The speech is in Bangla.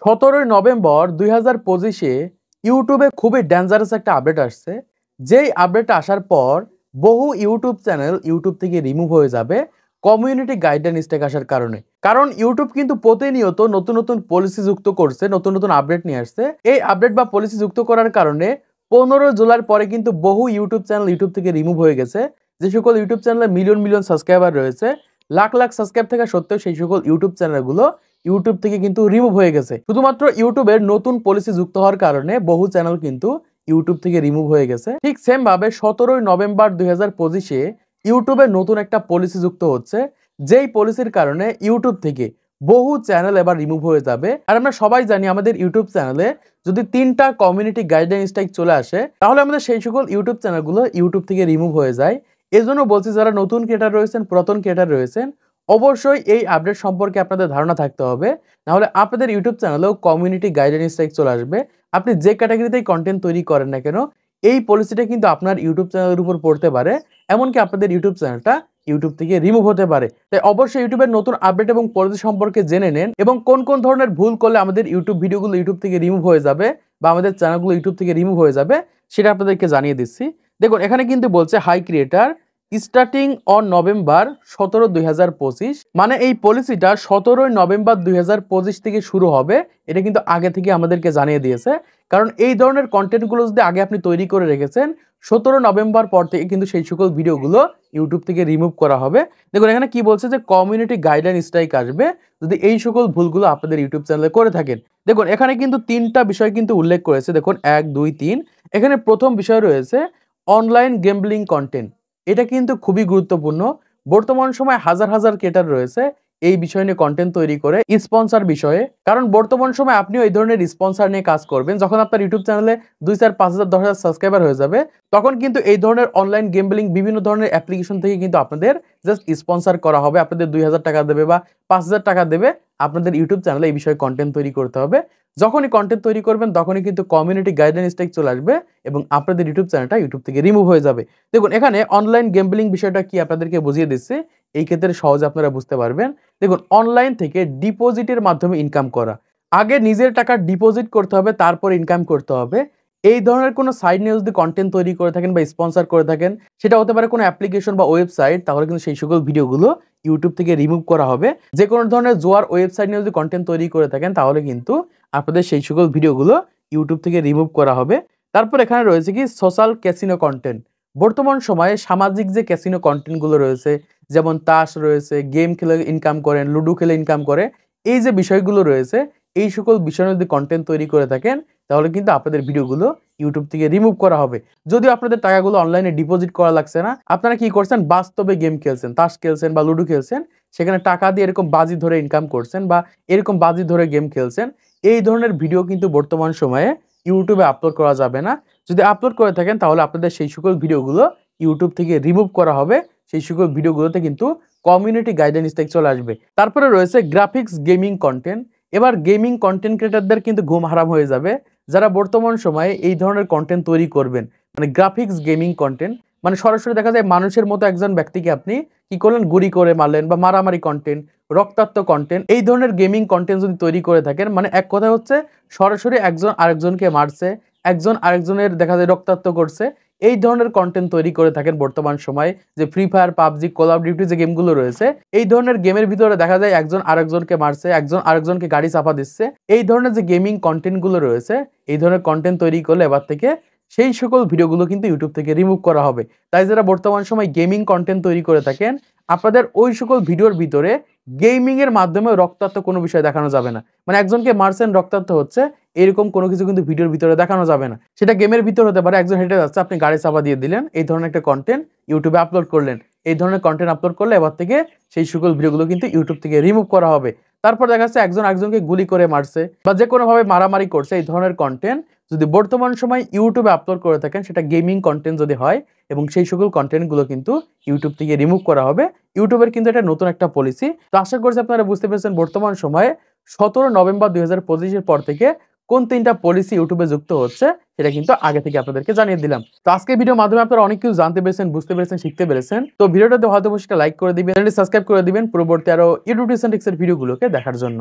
17 নভেম্বর 2025-এ ইউটিউবে খুবই ডেঞ্জারাস একটা আপডেট আসছে। যেই আপডেট আসার পর বহু ইউটিউব চ্যানেল ইউটিউব থেকে রিমুভ হয়ে যাবে কমিউনিটি গাইডলাইন স্ট্রাইক আসার কারণে। কারণ ইউটিউব কিন্তু প্রতিনিয়ত নতুন নতুন পলিসি যুক্ত করছে, নতুন নতুন আপডেট নিয়ে আসছে। এই আপডেট বা পলিসি যুক্ত করার কারণে 15 জুলাইয়ের পরে কিন্তু বহু ইউটিউব চ্যানেল ইউটিউব থেকে রিমুভ হয়ে গেছে। যে সকল ইউটিউব চ্যানেলে মিলিয়ন মিলিয়ন সাবস্ক্রাইবার রয়েছে, লাখ লাখ সাবস্ক্রাইব থাকা সত্ত্বেও সেই সকল ইউটিউব চ্যানেলগুলো ইউটিউব থেকে কিন্তু রিমুভ হয়ে গেছে। শুধুমাত্র ইউটিউবের নতুন পলিসি যুক্ত হওয়ার কারণে বহু চ্যানেল কিন্তু ইউটিউব থেকে রিমুভ হয়ে গেছে। ঠিক সেম ভাবে 17 নভেম্বর 2025-এ ইউটিউবে নতুন একটা পলিসি যুক্ত হচ্ছে, যেই পলিসির কারণে ইউটিউব থেকে বহু চ্যানেল এবার রিমুভ হয়ে যাবে। আর আমরা সবাই জানি আমাদের ইউটিউব চ্যানেলে যদি 3টা কমিউনিটি গাইডলাইন স্ট্রাইক চলে আসে, তাহলে আমাদের সেই সকল ইউটিউব চ্যানেলগুলো ইউটিউব থেকে রিমুভ হয়ে যায়। এজন্য বলছি, যারা নতুন ক্রিয়েটার রয়েছেন, পুরাতন ক্রিয়েটার রয়েছেন, অবশ্যই এই আপডেট সম্পর্কে আপনাদের ধারণা থাকতে হবে। নাহলে আপনাদের ইউটিউব চ্যানেলেও কমিউনিটি গাইডলাইন স্ট্রাইক চলে আসবে। আপনি যে ক্যাটাগরিতেই কন্টেন্ট তৈরি করেন না কেন, এই পলিসিটা কিন্তু আপনার ইউটিউব চ্যানেলের উপর পড়তে পারে, এমনকি আপনাদের ইউটিউব চ্যানেলটা ইউটিউব থেকে রিমুভ হতে পারে। তাই অবশ্যই ইউটিউবের নতুন আপডেট এবং পলিসি সম্পর্কে জেনে নেন, এবং কোন কোন ধরনের ভুল করলে আমাদের ইউটিউব ভিডিওগুলো ইউটিউব থেকে রিমুভ হয়ে যাবে বা আমাদের চ্যানেলগুলো ইউটিউব থেকে রিমুভ হয়ে যাবে, সেটা আপনাদেরকে জানিয়ে দিচ্ছি। দেখুন, এখানে কিন্তু বলছে hi creator starting on November 17, 2025। মানে এই পলিসিটা 17 নভেম্বর 2025 থেকে শুরু হবে। এটা কিন্তু আগে থেকে আমাদেরকে জানিয়ে দিয়েছে। কারণ এই ধরনের কন্টেন্টগুলো যদি আগে আপনি তৈরি করে রেখেছেন, 17 নভেম্বর পর থেকে কিন্তু সেই সকল ভিডিওগুলো ইউটিউব থেকে রিমুভ করা হবে। দেখুন, এখানে কি বলছে যে কমিউনিটি গাইডলাইন স্ট্রাইক আসবে যদি এই সকল ভুলগুলো আপনাদের ইউটিউব চ্যানেলে করে থাকেন। দেখুন, এখানে কিন্তু 3টা বিষয় কিন্তু উল্লেখ করেছে। দেখুন, 1, 2, 3। এখানে প্রথম বিষয় রয়েছে অনলাইন গেমবলিং কন্টেন্ট। এটা কিন্তু খুবই গুরুত্বপূর্ণ। বর্তমান সময়ে হাজার হাজার ক্রিয়েটর রয়েছে এই বিষয় নিয়ে কন্টেন্ট তৈরি করে স্পন্সর বিষয়ে। কারণ বর্তমান সময় আপনিও এই ধরনের স্পন্সর নিয়ে কাজ করবেন। যখন আপনার ইউটিউব চ্যানেলে 2, 4, 5,000, 10,000 সাবস্ক্রাইবার হয়ে যাবে, তখন কিন্তু এই ধরনের অনলাইন গেমবলিং বিভিন্ন ধরনের অ্যাপ্লিকেশন থেকে কিন্তু আপনাদের জাস্ট স্পন্সর করা হবে। আপনাদের 2,000 টাকা দেবে বা 5,000 টাকা দেবে, আপনাদের ইউটিউব চ্যানেলে এই বিষয়ে কন্টেন্ট তৈরি করতে হবে। যখনই কন্টেন্ট তৈরি করবেন, তখনই কিন্তু কমিউনিটি গাইডলাইন স্ট্রাইক চলে আসবে এবং আপনাদের ইউটিউব চ্যানেলটা ইউটিউব থেকে রিমুভ হয়ে যাবে। দেখুন, এখানে অনলাইন গেমবলিং বিষয়টা কি আপনাদেরকে বুঝিয়ে দিচ্ছে। এই ক্ষেত্রে সহজে আপনারা বুঝতে পারবেন। দেখুন, অনলাইন থেকে ডিপোজিটের মাধ্যমে ইনকাম করা। আগে নিজের টাকা ডিপোজিট করতে হবে, তারপর ইনকাম করতে হবে। এই ধরনের কোনো সাইট নিয়ে যদি কন্টেন্ট তৈরি করে থাকেন বা স্পন্সর করে থাকেন, সেটা হতে পারে কোনো অ্যাপ্লিকেশন বা ওয়েবসাইট, তাহলে কিন্তু সেই সকল ভিডিওগুলো ইউটিউব থেকে রিমুভ করা হবে। যে কোনো ধরনের জুয়ার ওয়েবসাইট নিয়ে যদি কন্টেন্ট তৈরি করে থাকেন, তাহলে কিন্তু আপনাদের সেই সকল ভিডিওগুলো ইউটিউব থেকে রিমুভ করা হবে। তারপর এখানে রয়েছে কি সোশ্যাল ক্যাসিনো কন্টেন্ট। বর্তমান সময়ে সামাজিক যে ক্যাসিনো কন্টেন্টগুলো রয়েছে, যেমন তাস রয়েছে, গেম খেলে ইনকাম করেন, লুডো খেলে ইনকাম করে, এই যে বিষয়গুলো রয়েছে, এই সকল বিষয়ে যদি কন্টেন্ট তৈরি করে থাকেন, তাহলে কিন্তু আপনাদের ভিডিওগুলো ইউটিউব থেকে রিমুভ করা হবে। যদিও আপনাদের টাকাগুলো অনলাইনে ডিপোজিট করা লাগছে না, আপনারা কি করছেন, বাস্তবে গেম খেলছেন, তাস খেলছেন বা লুডো খেলছেন, সেখানে টাকা দিয়ে এরকম বাজি ধরে ইনকাম করছেন বা এরকম বাজি ধরে গেম খেলছেন, এই ধরনের ভিডিও কিন্তু বর্তমান সময়ে ইউটিউবে আপলোড করা যাবে না। যদি আপলোড করে থাকেন, তাহলে আপনাদের সেই সকল ভিডিওগুলো ইউটিউব থেকে রিমুভ করা হবে। সেই সকল ভিডিওগুলোতে কিন্তু কমিউনিটি গাইডলাইন স্ট্রাইক চলে আসবে। তারপরে রয়েছে গ্রাফিক্স গেমিং কন্টেন্ট। এবার গেমিং কন্টেন্ট ক্রিয়েটরদের কিন্তু ঘুম হারাম হয়ে যাবে, যারা বর্তমান সময়ে এই ধরনের কন্টেন্ট তৈরি করবেন। মানে গ্রাফিক্স গেমিং কন্টেন্ট, মানে সরাসরি দেখা যায় মানুষের মতো একজন ব্যক্তিকে আপনি কি করলেন, গুলি করে মারলেন, বা মারামারি কন্টেন্ট, রক্তাক্ত কন্টেন্ট, এই ধরনের গেমিং কন্টেন্ট যদি তৈরি করে থাকেন, মানে এক কথা হচ্ছে সরাসরি একজন আরেকজনকে মারছে, একজন আরেকজনের দেখা যায় রক্তাক্ত করছে, এই ধরনের কন্টেন্ট তৈরি করে থাকেন বর্তমান সময়ে। যে free fire, PUBG, call of duty যে গেমগুলো রয়েছে, এই ধরনের গেমের ভিতরে দেখা যায় একজন আরেকজনকে মারছে, একজন আরেকজনকে গাড়ি চাপা দিচ্ছে। এই ধরনের যে গেমিং কন্টেন্টগুলো রয়েছে, এই ধরনের কন্টেন্ট তৈরি করলে এবার থেকে সেই সকল ভিডিওগুলো কিন্তু ইউটিউব থেকে রিমুভ করা হবে। তাই যারা বর্তমান সময় গেমিং কন্টেন্ট তৈরি করে থাকেন, আপনাদের ওই সকল ভিডিওর ভিতরে গেমিং এর মাধ্যমে রক্তাক্ত কোনো বিষয় দেখানো যাবে না। মানে একজনকে মারছেন, রক্তাক্ত হচ্ছে, এরকম কোনো কিছু কিন্তু ভিডিওর ভিতরে দেখানো যাবে না। সেটা গেমের ভিতর হতে পারে, একজন হেঁটে যাচ্ছে, আপনি গাড়ি চাপা দিয়ে দিলেন, এই ধরনের একটা কন্টেন্ট ইউটিউবে আপলোড করলেন। এই ধরনের কন্টেন্ট আপলোড করলে এবার থেকে সেই সকল ভিডিওগুলো কিন্তু ইউটিউব থেকে রিমুভ করা হবে। তারপর দেখা যাচ্ছে একজন একজনকে গুলি করে মারছে বা যে কোনোভাবে মারামারি করছে, এই ধরনের কন্টেন্ট যদি বর্তমান সময় ইউটিউবে আপলোড করে থাকেন, সেটা গেমিং কন্টেন্ট যদি হয়, এবং সেই সকল কন্টেন্টগুলো কিন্তু ইউটিউব থেকে রিমুভ করা হবে। ইউটিউবের কিন্তু এটা নতুন একটা পলিসি। তো আশা করছি আপনারা বুঝতে পেরেছেন বর্তমান সময়ে 17 নভেম্বর 2025-এর পর থেকে কোন 3টা পলিসি ইউটিউবে যুক্ত হচ্ছে, সেটা কিন্তু আগে থেকে আপনাদেরকে জানিয়ে দিলাম। তো আজকে ভিডিওর মাধ্যমে আপনারা অনেক কিছু জানতে পেরেছেন, বুঝতে পেরেছেন, শিখতে পেরেছেন। তো ভিডিওটাতে হয়তো অবশ্যই লাইক করে দিবেন, চ্যানেলটি সাবস্ক্রাইব করে দিবেন পরবর্তী আরো ইউটিউব টিপস এন্ড ট্রিক্সের ভিডিওগুলোকে দেখার জন্য।